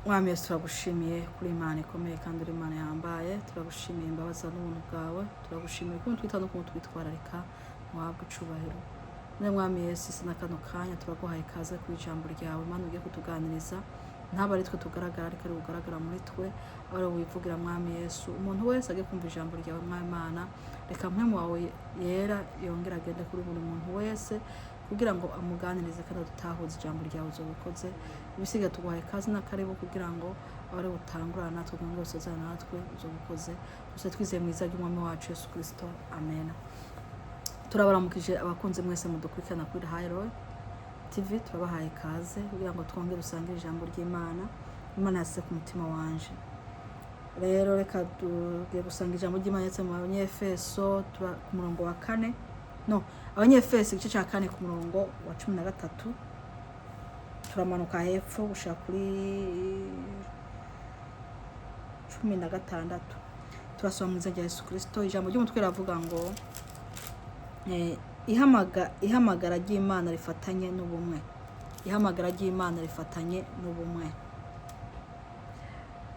Mwami Yesu turagushimiye kuri Imana ikomeye kandi uri Imana yambaye. Turagushimiye imbabazi n'ubuntu bwawe. Turagushimiye ko twita no twitwararika muhabwe icubahiro. Ne Mwami Yesu sina kano kanya turaguhaye kaze ku ijambo ryawe Mana ugiye kutuganiriza. Ntaba ari twe tugaragara ariko ari ugaragara muri twe. Ahora wivugira Mwami Yesu. Umuntu wese agiye kumva ijambo ryawe Mwami Mana. Reka mpemu wawe yera yongera agende kuri buri muntu wese kugira ngo amuganirize kandi dutahuze ijambo ryawe uzobukoze. Ibisiga tuguhaye kazi n'akarebo kugira ngo abari butangurana natwe ngo usozana natwe uzobukoze. Gusa twizeye mu izina ry'Umwami wacu Yesu Kristo. Amen. Turabaramukije abakunze mwese mudukurikirana kuri Highroad TV. Turabahaye kaze kugira ngo twongere usangire ijambo ry'Imana. Imana yase ku mutima wanje. Rero reka tugiye gusanga ijambo ry'Imana yetse mu Abanyefeso ku murongo wa 4. No, Abanyefeso igice cya 4 ku murongo wa 13. Turamanuka hepfo gushaka kuri 16. Turasoma mu izina rya Yesu Kristo. Ijambo ry'umutwe ravuga ngo ihamagara ry'Imana rifatanye n'ubumwe. Ihamagara ry'Imana rifatanye n'ubumwe.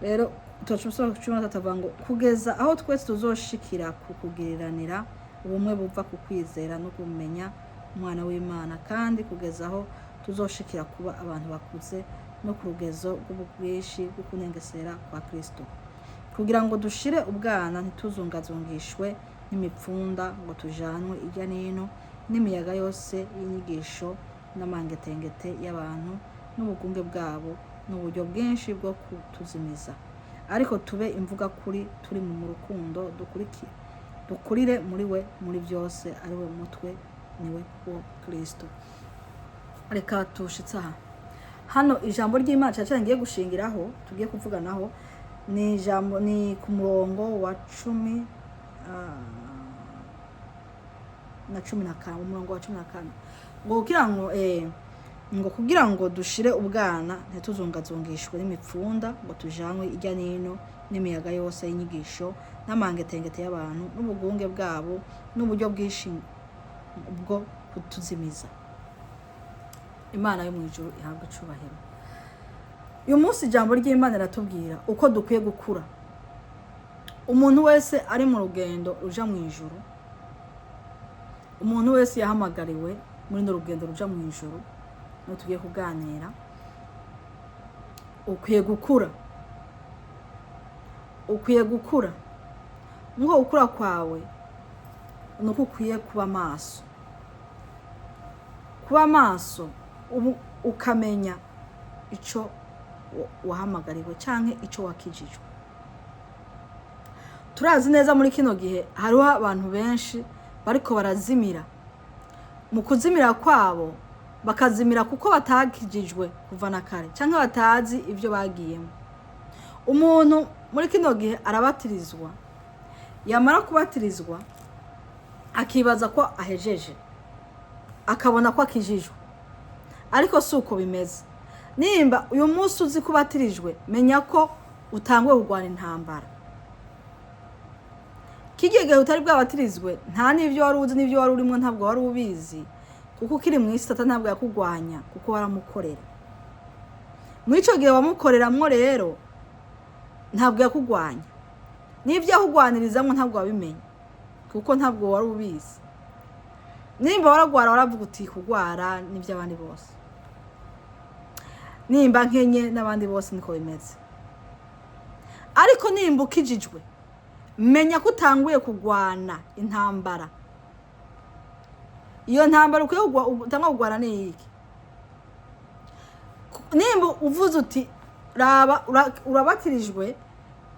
Rero turashobora tatavuga ngo kugeza aho twese tuzoshikira kukugiriranira ubumwe buva ku kwizera no kumenya umwana w'Imana, kandi kugeza aho tuzoshikira kuba abantu bakuze no ku rugezo rw'ubwinshi bwo kunengesera kwa Kristo, kugira ngo dushire ubwana ntituzungazungishwe n'imipfunda ngo tujanwe ijya n'ino n'imiyaga yose y'inyigisho n'amangetengete y'abantu n'ubugunge bwabo n'uburyo bwinshi bwo kutuzimiza, ariko tube imvuga kuri turi mu rukundo dukurire muri we muri byose ari we mutwe niwe wo Kristo. Reka tushitsa hano ijambo ry'Imana cyane ngiye gushingiraho tugiye kuvuganaho ni ijambo ni ku murongo wa 10 na 15. Umurongo wa 15 ngo kugira ngo dushire ubwana ntituzungazungishwe n'imipfunda ngo tujanwe ijya n'ino n'imiyaga yose y'inyigisho n'amangetengete y'abantu n'ubugunge bwabo n'uburyo bwinshi bwo kutuzimiza. Imana yo mu ijuru ihabwa icubahiro. Uyu munsi ijambo ry'Imana riratubwira uko dukwiye gukura. Umuntu wese ari mu rugendo ruja mu ijuru, umuntu wese yahamagariwe muri no rugendo ruja mu ijuru, no tugiye kuganira, ukwiye gukura. Ukwiye gukura. Ngo ukura kwawe nuko ukwiye kuba maso. Kuba maso ukamenya ico wahamagariwe canke ico wakijijwe. Turazi neza muri kino gihe hariho abantu benshi bariko barazimira. Mu kuzimira kwabo bakazimira kuko batakijijwe kuva na kare canke batazi ivyo bagiyemo. Umuntu muri kino gihe arabatirizwa, yamara kubatirizwa akibaza ko ahejeje, akabona ko akijijwe, ariko suko bimeze. Nimba uyu munsi uzi kubatirijwe, menya ko utangwe kugwana intambara. Kigege utari bwabatirizwe nta n'ivyo wari uzi n'ivyo wari urimo ntabwo wari ubizi, kuko kiri mu isi Satani ntabwo yakugwanya kuko waramukorera. Mu ico gihe wamukoreramwo rero ntabwo yakugwanya, n'ivyo yakugwanirizamwo ntabwo wabimenye kuko ntabwo wari ubizi. Nimba waragwara waravuga uti kugwara n'ivyo abandi bose, nimba nkenye n'abandi bose niko bimeze. Ariko nimba ukijijwe, menya ko utanguye kugwana intambara. Iyo ntambara ukwiye utanga kugwana ni iki? Nimba uvuze uti raba urabatirijwe,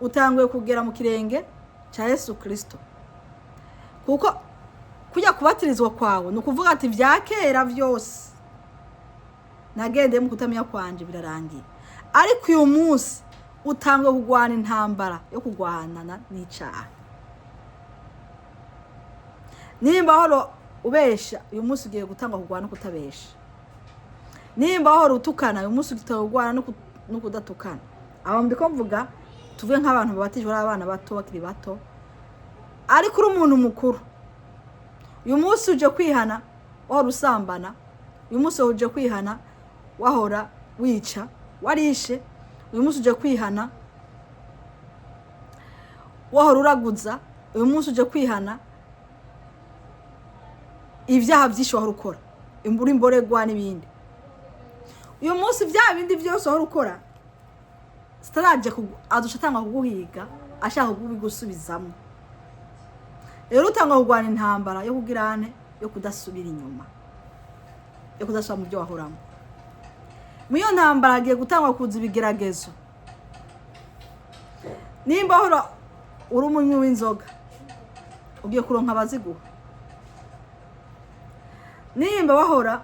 utanguye kugera mu kirenge cya Yesu Kristo, kuko kujya kubatirizwa kwawe no kuvuga ati vyakera vyose nagendeye mu kutamenya kwanje birarangiye. Ariko uyu munsi utanguye kugwana intambara yo kugwanana n'icaha. Nimba horo ubesha, uyu munsi ugiye gutanga kugwana kutabesha. Nimba horo utukana, uyu munsi utagwana no kudatukana. Aba mbiko mvuga tuvuye nk'abantu babatijwe ari abana bato bakiri bato, ariko uri umuntu mukuru. Uyu munsi uje kwihana wahora usambana, uyu munsi uje kwihana wahora wica, warishe, uyu munsi uje kwihana. Wahora uraguza uyu munsi uje kwihana ibyaha byinshi wahora ukora, imbura imboregwa n'ibindi. Uyu munsi bya bindi byose wahora ukora sitaraje adusha tanga kuguhiga, ashaka kubigusubizamo. Rero utanga kugwana intambara yo kugirane yo kudasubira inyuma, yo kudasubira mu byo wahoramo. Muyo ntambara agiye gutangwa kuza ibigeragezo. Nimba hora uri umunywi w'inzoga ugiye kuronka abaziguha. Nimba wahora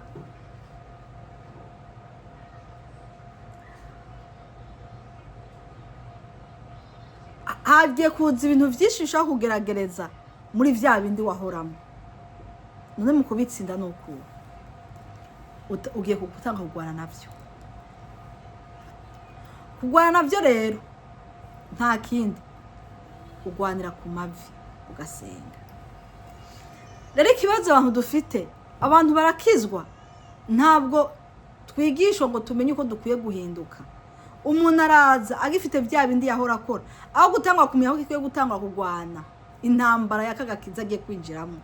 hagiye kuza ibintu byinshi bishaka kugeragereza muri vya bindi wahoramo. None mu kubitsinda nuko ugiye kugutanga kugwana navyo. Kugwana navyo rero nta kindi kugwanira ku mavi ugasenga. Rero ikibazo abantu dufite, abantu barakizwa ntabwo twigishwa ngo tumenye uko dukwiye guhinduka. Umuntu araza agifite bya bindi yahora akora, aho gutangwa kumenya ko ikwiye gutangwa kugwana intambara yakagakiza agiye kwinjiramo.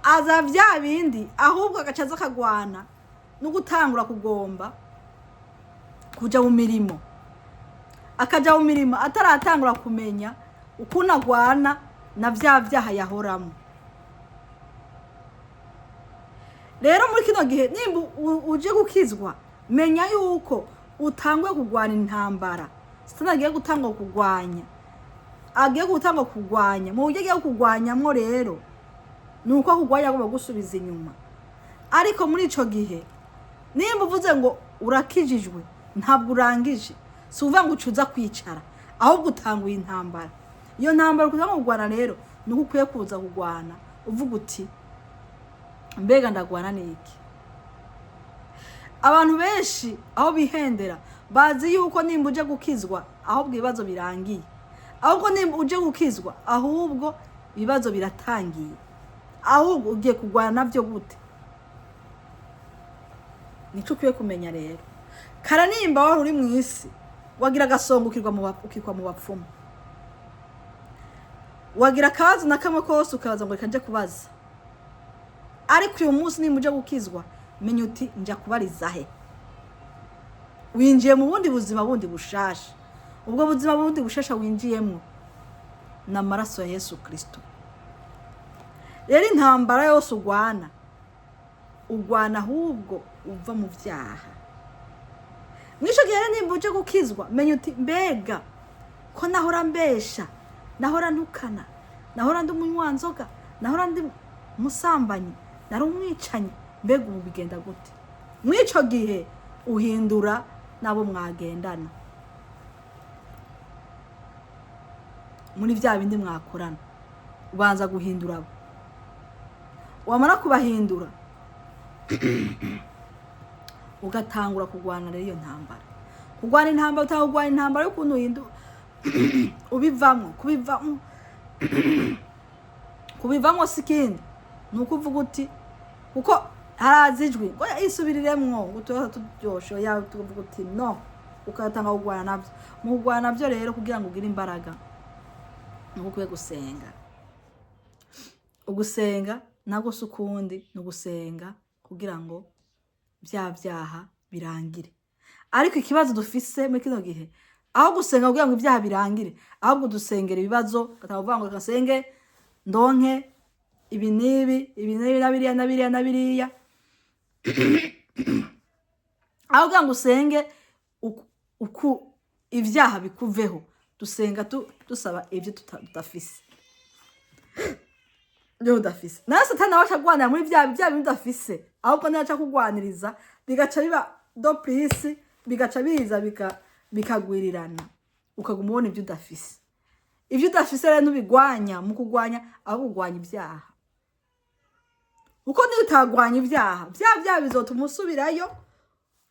Aza bya bindi ahubwo agacaza akagwana no gutangura kugomba kuja mu mirimo. Akaja mu mirimo ataratangura kumenya ukuntu agwana na bya byaha yahoramo. Rero muri kino gihe nimba uje gukizwa, menya yuko utangwe kugwana intambara. Satani agiye gutangwa kugwanya, agiye gutangwa kugwanya. Mu buryo agiye kugwanyamwo rero nuko kugwanya agomba gusubiza inyuma. Ariko muri ico gihe nimba uvuze ngo urakijijwe, ntabwo urangije. Si uvuga ngo ucuza kwicara, ahubwo utanguye intambara. Iyo ntambara kuza kugwana rero nuko ukwiye kuza kugwana uvuga uti mbega ndagwana niki. Abantu benshi aho bihendera bazi yuko nimba uje gukizwa ahubwo ibibazo birangiye, ahubwo nimba uje gukizwa ahubwo ibibazo biratangiye, ahubwo ugiye kugwana navyo gute. Nico ukwiye kumenya rero. Kara nimba wari uri mu isi wagira gasongo ukikwa mu bapfumu, wagira akazi na kamwe kose ukaza ngo kanje kubaza. Ariko uyu munsi nimba uje gukizwa, menya uti nja kubariza he. Winjiye mu bundi buzima bundi bushasha. Ubwo buzima bundi bushasha winjiyemwo na maraso ya Yesu Kristo. Rero intambara yose ugwana ahubwo uva mu vyaha. Mwisho gihe nimba uje gukizwa, menya uti mbega ko nahora mbesha, nahora ntukana, nahora ndi umunywanzoga, nahora ndi musambanyi, nari umwicanyi, mbega ubu bigenda gute. Mwico gihe uhindura nabo mwagendana muri vya bindi mwakorana, ubanza guhindura abo. Wamara kubahindura ugatangura kugwana rero iyo ntambara. Kugwana intambara utagwana intambara y'ukuntu uhindu kubivamo sikindi nuko uvuga uti kuko harazijwe ngo isubiriremwo gutoha turyosho ya tuvuga uti no, ukatanga kugwana navyo. Mu kugwana navyo rero kugira ngo ugire imbaraga nuko ukwiye gusenga. Ugusenga nago sukundi no gusenga kugira ngo bya byaha birangire. Ariko ikibazo dufise muri kino gihe, aho gusenga kugira ngo ibyaha birangire, ahubwo dusengera ibibazo. Katavuga ngo gasenge ndonke ibi nabiriya aho kugira ngo usenge uku ibyaha bikuveho. Dusenga dusaba ibyo tutafise. Byo udafise. Na Satani abashagwanira muri bya bintu udafise, ahubwo naca kugwaniriza bigaca biba doplisi, bigaca biza bikagwirirana, ukaguma ubona ibyo udafise. Ibyo udafise rero ntubigwanya mu kugwanya, ahubwo ugwanya ibyaha. Uko ni utagwanya ibyaha, bya bizotuma usubirayo.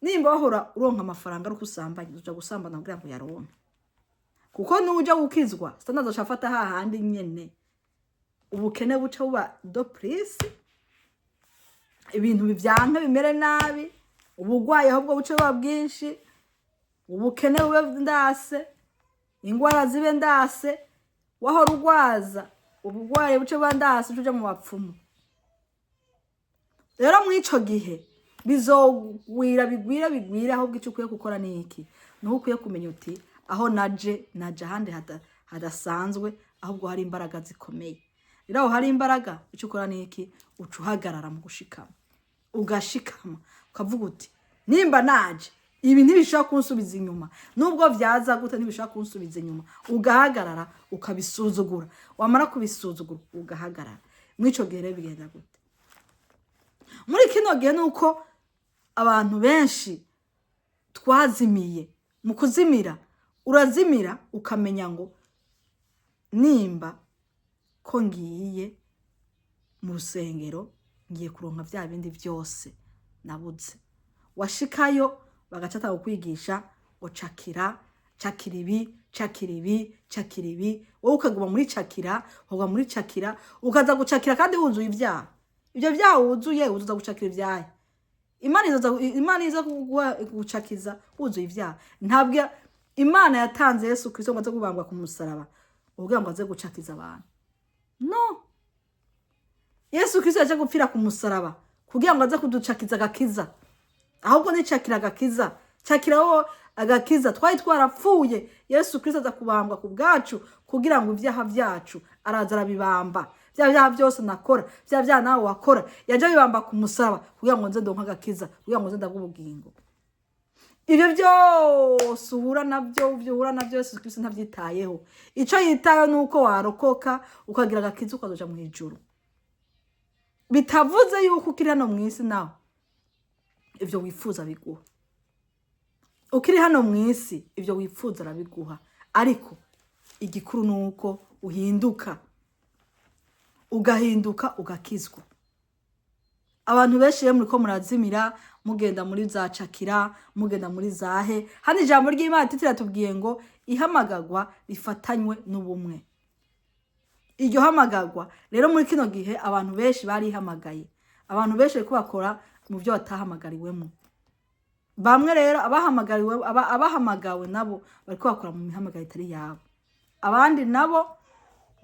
Nimba wahora uronka amafaranga ari kusambanya, uja gusambana kugira ngo yaronke. Kuko nuja gukizwa, Satani azoshafata hahandi nyene. Ubukene buca buba doplisi, ibintu bivyanka bimere nabi, ubugwaye ahubwo buca buba bwinshi, ubukene bube ndase, ingwara zibe ndase, wahora urwaza ubugwaye buce bandase uje mu bapfumu. Rero mwico gihe bizogwira bigwira ahubwo icyo ukwiye gukora ni iki? Nuko ukwiye kumenya uti aho naje ahandi hadasanzwe, ahubwo hari imbaraga zikomeye. Rero aho hari imbaraga, icyo ukora ni iki? Uca uhagarara mu gushikama, ugashikama ukavuga uti nimba naje ibi ntibishaka kunsubiza inyuma, nubwo vyaza gute ntibishaka kunsubiza inyuma. Ugahagarara ukabisuzugura, wamara kubisuzugura ugahagarara. Mwico gihe rero bigenda gute? Muri kino gihe nuko abantu benshi twazimiye. Mu kuzimira, urazimira ukamenya ngo nimba ko ngiye mu rusengero ngiye kuronka vya bindi byose nabuze. Washikayo bagacata kukwigisha ngo cakira ibi, wowe ukaguma muri cakira, hoga muri cakira, ukaza gucakira kandi wuzuye ibyaha. Ibyo byaha wuzuye uzuza gucakira ibyaha. Imana iza kugucakiza wuzuye ibyaha. Ntabwo Imana yatanze Yesu Kristo ngo aze kubambwa ku musaraba ubwo ngo aze gucakiza abantu. No. Yesu Kristo yaje gupfira ku musaraba kugira ngo aze kuducakiza agakiza. Ahubwo ni cakira agakiza. Cakiraho agakiza. Twari twarapfuye, Yesu Kristo aza kubambwa ku bwacu kugira ngo ibyaha byacu araza arabibamba. Bya byose nakora, bya nawe wakora, yaje bibamba ku musaraba kugira ngo nze ndonka agakiza, kugira ngo nze ndabwubugingo. Ibyo byose uhura nabyo Yesu Kristo ntabyitayeho. Ico yitayeho nuko warokoka ukagira agakiza ukazoja mu ijuru. Bitavuze yuko ukiri hano mu isi nawe ivyo wifuza biguha. Ukiri hano mu isi ivyo wifuza arabiguha, ariko igikuru nuko uhinduka, ugahinduka ugakizwa. Abantu benshi muri ko murazimira, mugenda muri za cakira, mugenda muri zahe. Hano ijambo ry'Imana tiratubwiye ngo ihamagagwa rifatanywe n'ubumwe. Iryo hamagagwa rero muri kino gihe abantu benshi bari hamagaye. Abantu benshi ko bakora mu byo batahamagariwemo. Bamwe rero abahamagawe nabo bari ko bakora mu mihamagaro itari yabo. Abandi nabo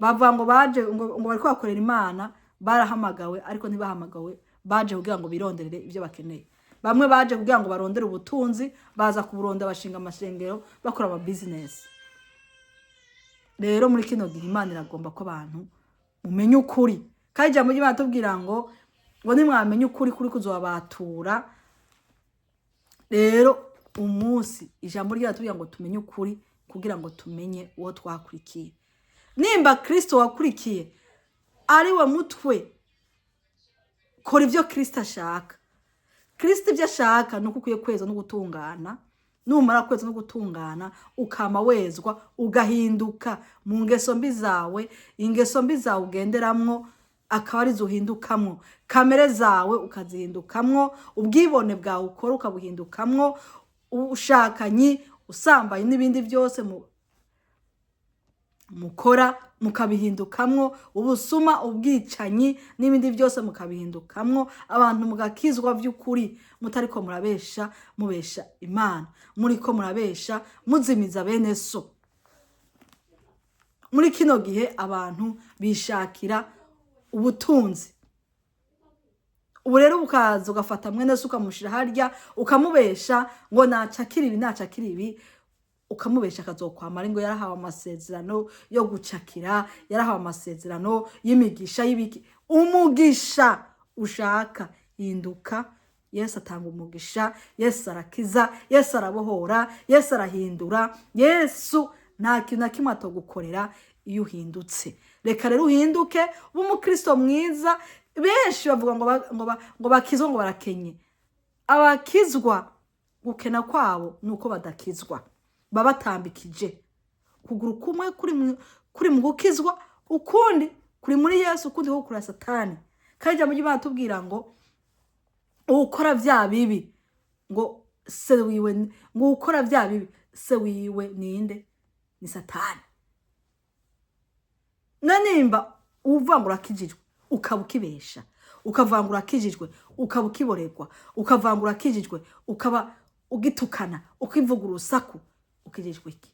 bavuga ngo baje ngo bari ko bakorera Imana, barahamagawe ariko ntibahamagawe, baje kugira ngo bironderere ibyo bakeneye. Bamwe baje kugira ngo barondere ubutunzi, baza kuburonda bashinga amashengero, bakora ama business. Rero muri kino gihe Imana iragomba ko abantu mumenye ukuri. Kandi ijambo ry'Imana tubwira ngo nimwamenye ukuri kuzobabatura. Rero umunsi ijambo ry'Imana tubwira ngo tumenye ukuri kugira ngo tumenye uwo twakurikiye. Nimba Kristo wakurikiye ari we mutwe, kora ibyo Kristo ashaka. Kristo ibyo ashaka nuko ukwiye kweza no gutungana. Numara kweza no gutungana ukama wezwa, ugahinduka mu ngeso mbi zawe. Ingeso mbi zawe ugenderamwo akaba ari zuhindukamwo, kamere zawe ukazihindukamwo, ubwibone bwawe ukora ukabuhindukamwo, ushakanyi, usambaye n'ibindi byose mukora mukabihindukamwo, ubusuma, ubwicanyi n'ibindi byose mukabihindukamwo. Abantu mugakizwa by'ukuri, mutariko murabesha mubesha Imana, muriko murabesha muzimiza bene so. Muri kino gihe abantu bishakira ubutunzi. Ubu rero ukaza ugafata mwene so ukamushira harya, ukamubesha ngo nacakira ibi, ukamubesha akazokwamara ngo yarahawe amasezerano yo gucakira, yarahawe amasezerano y'imigisha y'ibiki. Umugisha ushaka hinduka. Yesu atanga umugisha, Yesu arakiza, Yesu arabohora, Yesu arahindura. Yesu nta kintu na kimwe atogukorera iyo uhindutse. Reka rero uhinduke ube umukristo mwiza. Benshi bavuga ngo bakizwa ngo barakenye. Abakizwa gukena kwabo nuko badakizwa, babatambikije. Kuguru kumwe kuri mu gukizwa, ukundi kuri muri Yesu, ukundi ko kuri Satani. Kandi ijambo ry'Imana tubwira ngo ukora vya bibi ngo se wiwe, ngo ukora vya bibi se wiwe ninde? Ni Satani. Nanimba uvangura kijijwe ukabukibesha, ukavangura kijijwe ukabukiborerwa, ukavangura kijijwe ukaba ugitukana ukivuga urusaku ukijejwe iki